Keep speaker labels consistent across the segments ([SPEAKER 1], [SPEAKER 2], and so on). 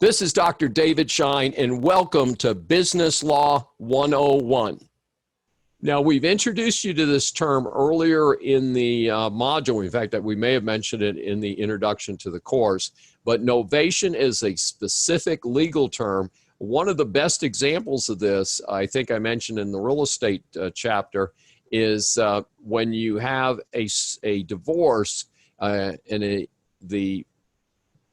[SPEAKER 1] This is Dr. David Shine, and welcome to Business Law 101. Now, we've introduced you to this term earlier in the module. In fact, that we may have mentioned it in the introduction to the course, but novation is a specific legal term. One of the best examples of this, I think I mentioned in the real estate chapter, is when you have a divorce and the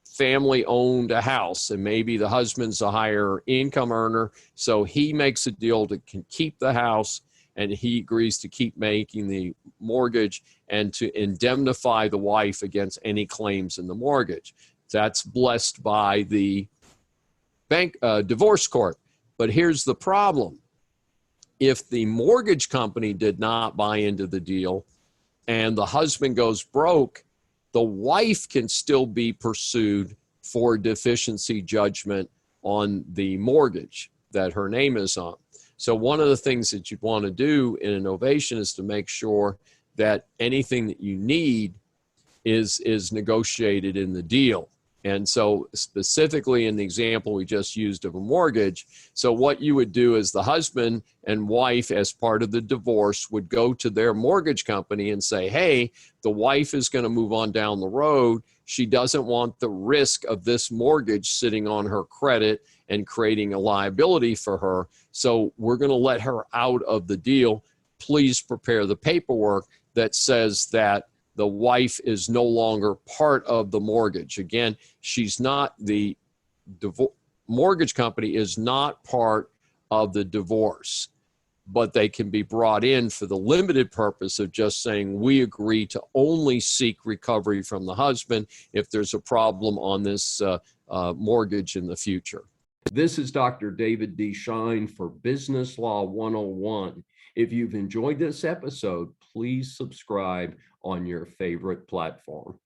[SPEAKER 1] family owned a house, and maybe the husband's a higher income earner, so he makes a deal to keep the house, and he agrees to keep making the mortgage and to indemnify the wife against any claims in the mortgage. That's blessed by the divorce court. But here's the problem. If the mortgage company did not buy into the deal and the husband goes broke, the wife can still be pursued for deficiency judgment on the mortgage that her name is on. So one of the things that you'd want to do in a novation is to make sure that anything that you need is negotiated in the deal. And so specifically in the example we just used of a mortgage, so what you would do is the husband and wife, as part of the divorce, would go to their mortgage company and say, hey, the wife is going to move on down the road. She doesn't want the risk of this mortgage sitting on her credit and creating a liability for her. So we're going to let her out of the deal. Please prepare the paperwork that says that the wife is no longer part of the mortgage. Again, she's not, the mortgage company is not part of the divorce, but they can be brought in for the limited purpose of just saying, we agree to only seek recovery from the husband if there's a problem on this mortgage in the future. This is Dr. David D. Shine for Business Law 101. If you've enjoyed this episode, please subscribe on your favorite platform.